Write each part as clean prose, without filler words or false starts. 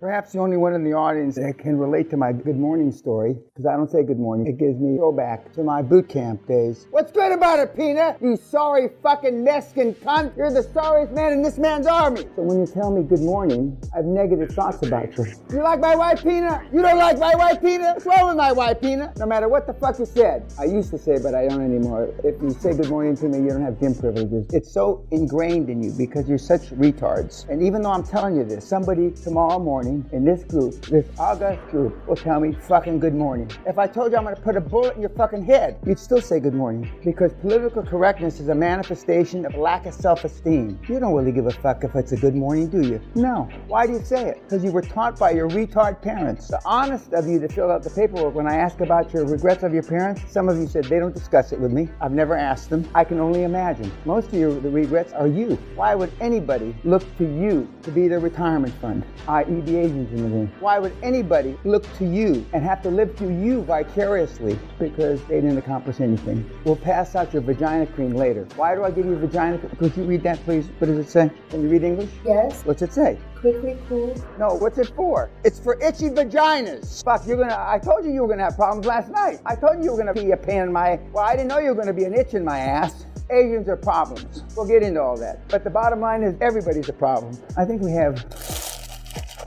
Perhaps the only one in the audience that can relate to my good morning story, because I don't say good morning. It gives me a throwback to my boot camp days. What's good about it, Pena? You sorry fucking Mexican cunt. You're the sorriest man in this man's army. So when you tell me good morning, I have negative thoughts about you. You like my wife, Pena? You don't like my wife, Pena? What's wrong with my wife, Pena? No matter what the fuck you said. I used to say, but I don't anymore. If you say good morning to me, you don't have gym privileges. It's so ingrained in you because you're such retards. And even though I'm telling you this, somebody tomorrow morning in this group, this august group, will tell me fucking good morning. If I told you I'm gonna put a bullet in your fucking head, you'd still say good morning. Because political correctness is a manifestation of lack of self-esteem. You don't really give a fuck if it's a good morning, do you? No. Why do you say it? Because you were taught by your retard parents. The honest of you to fill out the paperwork, when I ask about your regrets of your parents, some of you said they don't discuss it with me. I've never asked them. I can only imagine. Most of the regrets are you. Why would anybody look to you to be their retirement fund, i.e. the Asians in the room? Why would anybody look to you and have to live through you vicariously because they didn't accomplish anything? We'll pass out your vagina cream later. Why do I give you vagina cream? Could you read that, please? What does it say? Can you read English? Yes. What's it say? Quickly cool. No, what's it for? It's for itchy vaginas. Fuck, I told you were gonna have problems last night. I told you were gonna be a pain in my, well, I didn't know you were gonna be an itch in my ass. Asians are problems. We'll get into all that. But the bottom line is everybody's a problem. I think we have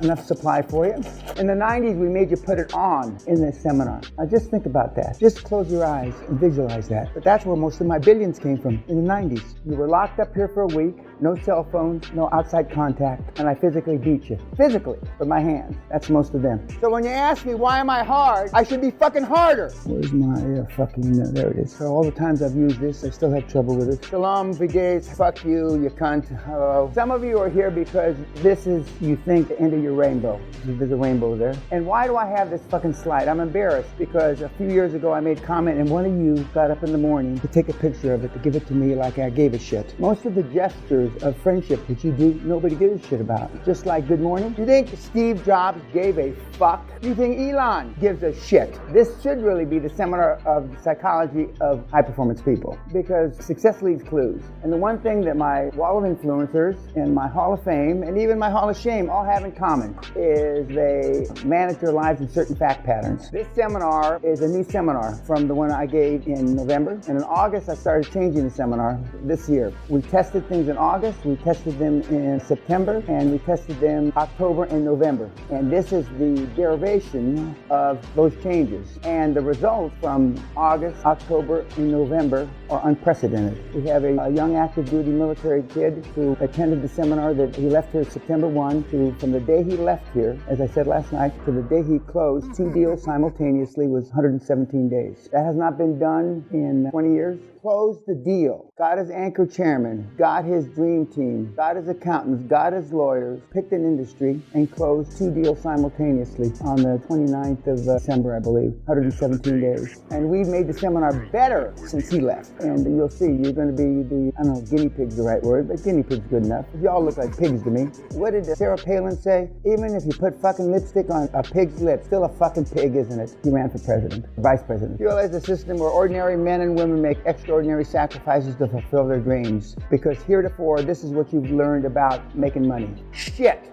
enough supply for you. In the 90s, we made you put it on in this seminar. Now just think about that. Just close your eyes and visualize that. But that's where most of my billions came from, in the 90s. You were locked up here for a week, no cell phones, no outside contact, and I physically beat you. Physically, with my hands. That's most of them. So when you ask me, why am I hard? I should be fucking harder. Where's my fucking, there it is. So all the times I've used this, I still have trouble with it. Shalom, Vigates, fuck you, you cunt, hello. Some of you are here because this is, you think, the end of your rainbow. There's a rainbow there. And why do I have this fucking slide? I'm embarrassed because a few years ago I made comment and one of you got up in the morning to take a picture of it, to give it to me like I gave a shit. Most of the gestures of friendship that you do, nobody gives a shit about. Just like good morning. You think Steve Jobs gave a fuck? You think Elon gives a shit? This should really be the seminar of the psychology of high performance people because success leaves clues. And the one thing that my wall of influencers and my hall of fame and even my hall of shame all have in common is they manage their lives in certain fact patterns. This seminar is a new seminar from the one I gave in November. And in August, I started changing the seminar this year. We tested things in August, we tested them in September, and we tested them October and November. And this is the derivation of those changes. And the results from August, October, and November are unprecedented. We have a young active duty military kid who attended the seminar that he left here September 1 to, from the day he left here, as I said last night, to the day he closed, 2 deals simultaneously was 117 days. That has not been done in 20 years. Closed the deal, got his anchor chairman, got his dream team, got his accountants, got his lawyers, picked an industry, and closed 2 deals simultaneously on the 29th of December, I believe, 117 days. And we've made the seminar better since he left. And you'll see, you're going to be the, I don't know, guinea pig's the right word, but guinea pig's good enough. You all look like pigs to me. What did Sarah Palin say? Even if you put fucking lipstick on a pig's lips, still a fucking pig, isn't it? He ran for president, vice president. QLA is a system where ordinary men and women make extraordinary sacrifices to fulfill their dreams. Because heretofore, this is what you've learned about making money. Shit.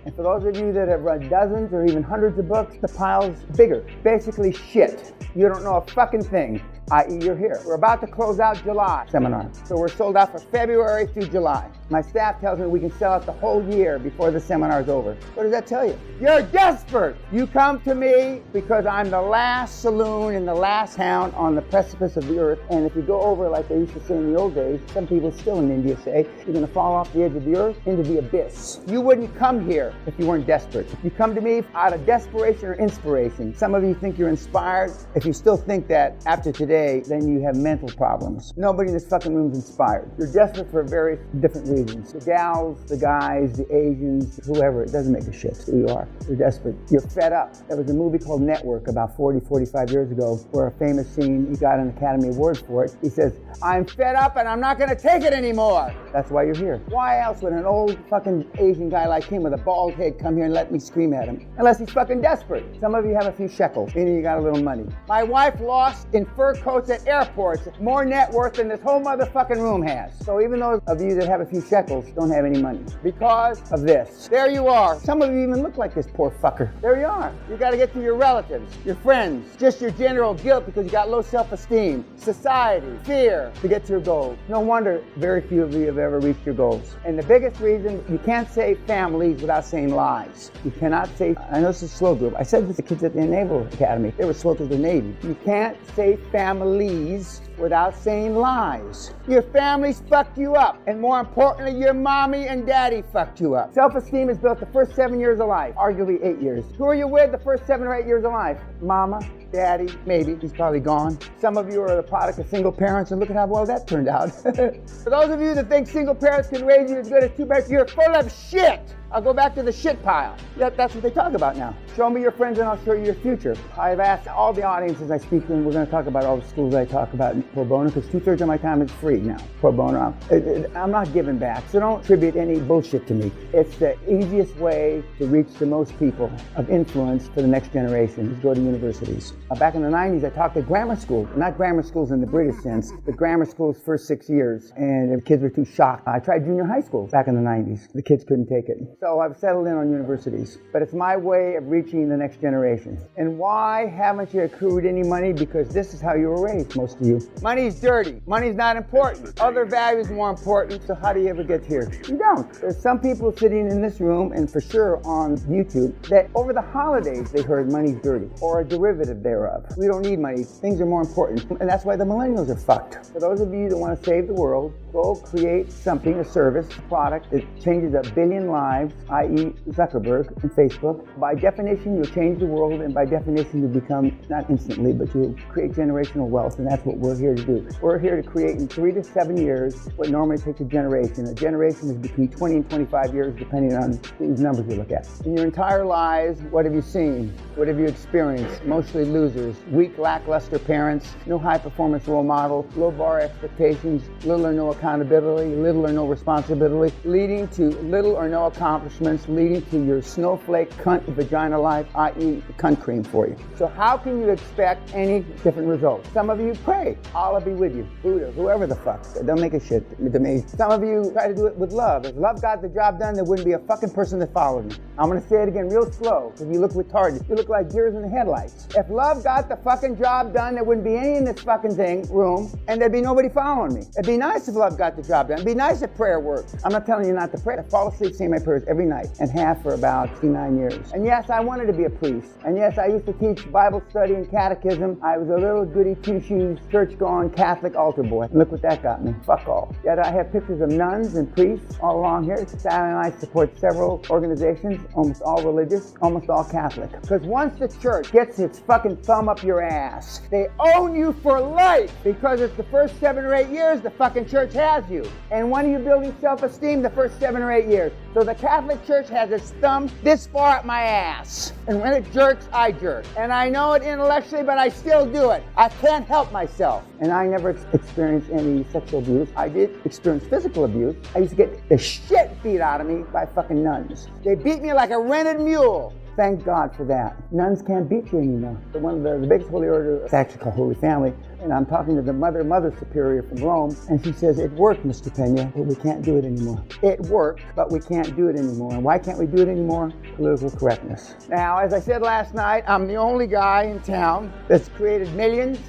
And for those of you that have read dozens or even hundreds of books, the pile's bigger. Basically shit. You don't know a fucking thing, i.e. you're here. We're about to close out July seminar. So we're sold out for February through July. My staff tells me we can sell out the whole year before the seminar's over. What does that tell you? You're desperate. You come to me because I'm the last saloon in the last town on the precipice of the earth. And if you go over, like they used to say in the old days, some people still in India say, you're going to fall off the edge of the earth into the abyss. You wouldn't come here if you weren't desperate. You come to me out of desperation or inspiration. Some of you think you're inspired. If you still think that after today, then you have mental problems. Nobody in this fucking room is inspired. You're desperate for various different reasons. The gals, the guys, the Asians, whoever, it doesn't make a shit who you are. You're desperate. You're fed up. There was a movie called Network about 45 years ago where a famous scene, he got an Academy Award for it. He says, I'm fed up and I'm not going to take it anymore. That's why you're here. Why else would an old fucking Asian guy like him with a bald head come here and let me scream at him? Unless he's fucking desperate. Some of you have a few shekels, meaning you got a little money. My wife lost in fur coat coats at airports, more net worth than this whole motherfucking room has. So even those of you that have a few shekels don't have any money because of this. There you are. Some of you even look like this poor fucker. There you are. You got to get to your relatives, your friends, just your general guilt because you got low self-esteem, society, fear to get to your goals. No wonder very few of you have ever reached your goals. And the biggest reason, you can't save families without saying lies. You cannot save, I know this is a slow group. I said this to kids at the Naval Academy. They were slow to the Navy. You can't save families without saying lies. Your families fucked you up. And more importantly, your mommy and daddy fucked you up. Self-esteem is built the first 7 years of life, arguably 8 years. Who are you with the first 7 or 8 years of life? Mama, daddy, maybe. He's probably gone. Some of you are the product of single parents, and look at how well that turned out. For those of you that think single parents can raise you as good as two parents, you're full of shit. I'll go back to the shit pile. That's what they talk about now. Show me your friends and I'll show you your future. I've asked all the audiences I speak to, and we're going to talk about all the schools I talk about in pro bono, because 2/3 of my time is free now. Pro bono. I'm not giving back, so don't attribute any bullshit to me. It's the easiest way to reach the most people of influence for the next generation, is go to universities. Back in the 90s, I talked at grammar school, not grammar schools in the British sense, but grammar schools first 6 years, and the kids were too shocked. I tried junior high school back in the 90s. The kids couldn't take it. So I've settled in on universities, but it's my way of reaching the next generation. And why haven't you accrued any money? Because this is how you were raised, most of you. Money's dirty. Money's not important. Other values are more important, so how do you ever get here? You don't. There's some people sitting in this room, and for sure on YouTube, that over the holidays they heard money's dirty, or a derivative thereof. We don't need money. Things are more important. And that's why the millennials are fucked. For those of you that want to save the world, go create something, a service, a product that changes 1 billion lives, i.e. Zuckerberg and Facebook. By definition, you'll change the world, and by definition, you'll become, not instantly, but you'll create generational wealth, and that's what we're here to do. We're here to create in 3 to 7 years what normally takes a generation. A generation is between 20 and 25 years, depending on these numbers you look at. In your entire lives, what have you seen? What have you experienced? Mostly losers, weak, lackluster parents, no high-performance role model, low bar expectations, little or no accountability, little or no responsibility, leading to little or no accomplishments, leading to your snowflake cunt vagina life, i.e. cunt cream for you. So how can you expect any different results? Some of you pray, Allah be with you, Buddha, whoever the fuck. Don't make a shit to me. Some of you try to do it with love. If love got the job done, there wouldn't be a fucking person that followed me. I'm going to say it again real slow, because you look retarded. You look like deers in the headlights. If love got the fucking job done, there wouldn't be any in this fucking room, and there'd be nobody following me. It'd be nice if love got the job done. It'd be nice if prayer worked. I'm not telling you not to pray. I fall asleep saying my prayers every night, and have for about 9 years. And yes, I wanted to be a priest. And yes, I used to teach Bible study and catechism. I was a little goody two-shoes, church-going Catholic altar boy. And look what that got me. Fuck all. Yet I have pictures of nuns and priests all along here. Sally and I support several organizations, almost all religious, almost all Catholic. Because once the church gets its fucking thumb up your ass, they own you for life, because it's the first 7 or 8 years the fucking church has you. And when are you building self-esteem? The first 7 or 8 years. So the Catholic Church has its thumb this far up my ass. And when it jerks, I jerk. And I know it intellectually, but I still do it. I can't help myself. And I never experienced any sexual abuse. I did experience physical abuse. I used to get the shit beat out of me by fucking nuns. They beat me like a rented mule. Thank God for that. Nuns can't beat you anymore. One of the biggest holy order, it's actually called Holy Family, and I'm talking to the mother superior from Rome, and she says, it worked, Mr. Pena, but we can't do it anymore. It worked, but we can't do it anymore. And why can't we do it anymore? Political correctness. Now, as I said last night, I'm the only guy in town that's created millions,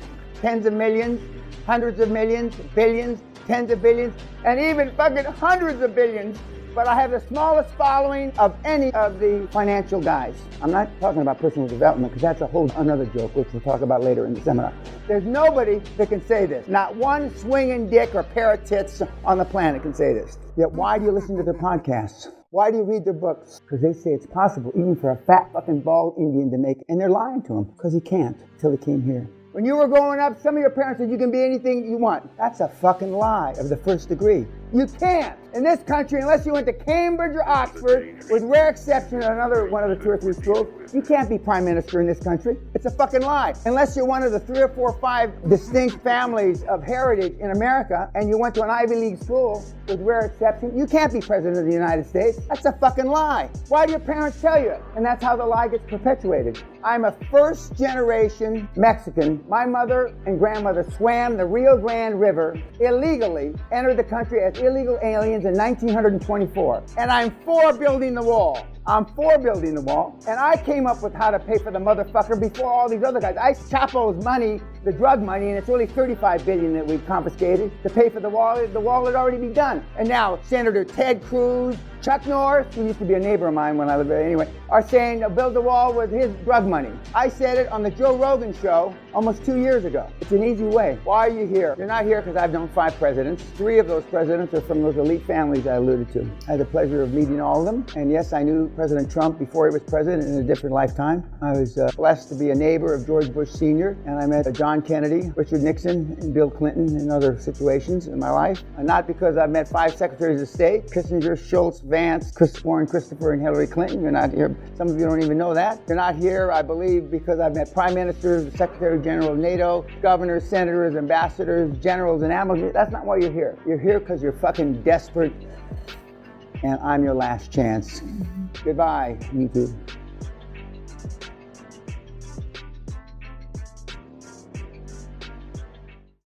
tens of millions, hundreds of millions, billions, tens of billions, and even fucking hundreds of billions. But I have the smallest following of any of the financial guys. I'm not talking about personal development, because that's a whole another joke, which we'll talk about later in the seminar. There's nobody that can say this. Not one swinging dick or pair of tits on the planet can say this. Yet why do you listen to their podcasts? Why do you read their books? Because they say it's possible even for a fat fucking bald Indian to make it. And they're lying to him, because he can't until he came here. When you were growing up, some of your parents said you can be anything you want. That's a fucking lie of the first degree. You can't. In this country, unless you went to Cambridge or Oxford, with rare exception of another one of the 2 or 3 schools, you can't be prime minister in this country. It's a fucking lie. Unless you're one of the 3 or 4 or 5 distinct families of heritage in America, and you went to an Ivy League school, with rare exception, you can't be president of the United States. That's a fucking lie. Why do your parents tell you it? And that's how the lie gets perpetuated. I'm a first-generation Mexican. My mother and grandmother swam the Rio Grande River illegally, entered the country as illegal aliens in 1924. And I'm for building the wall. I'm for building the wall, and I came up with how to pay for the motherfucker before all these other guys. I Chapo's money, the drug money, and it's only $35 billion that we've confiscated to pay for the wall. The wall had already been done. And now Senator Ted Cruz, Chuck Norris, who used to be a neighbor of mine when I lived there anyway, are saying they'll build the wall with his drug money. I said it on the Joe Rogan show almost 2 years ago. It's an easy way. Why are you here? You're not here because I've known 5 presidents. 3 of those presidents are from those elite families I alluded to. I had the pleasure of meeting all of them. And yes, I knew President Trump before he was president in a different lifetime. I was blessed to be a neighbor of George Bush Sr. And I met John Kennedy, Richard Nixon, and Bill Clinton in other situations in my life. And not because I've met 5 secretaries of state, Kissinger, Schultz, Vance, Warren Christopher, and Hillary Clinton. You're not here. Some of you don't even know that. You're not here, I believe, because I've met prime ministers, Secretary General of NATO, governors, senators, ambassadors, generals, and admirals. That's not why you're here. You're here because you're fucking desperate, and I'm your last chance. Goodbye, YouTube.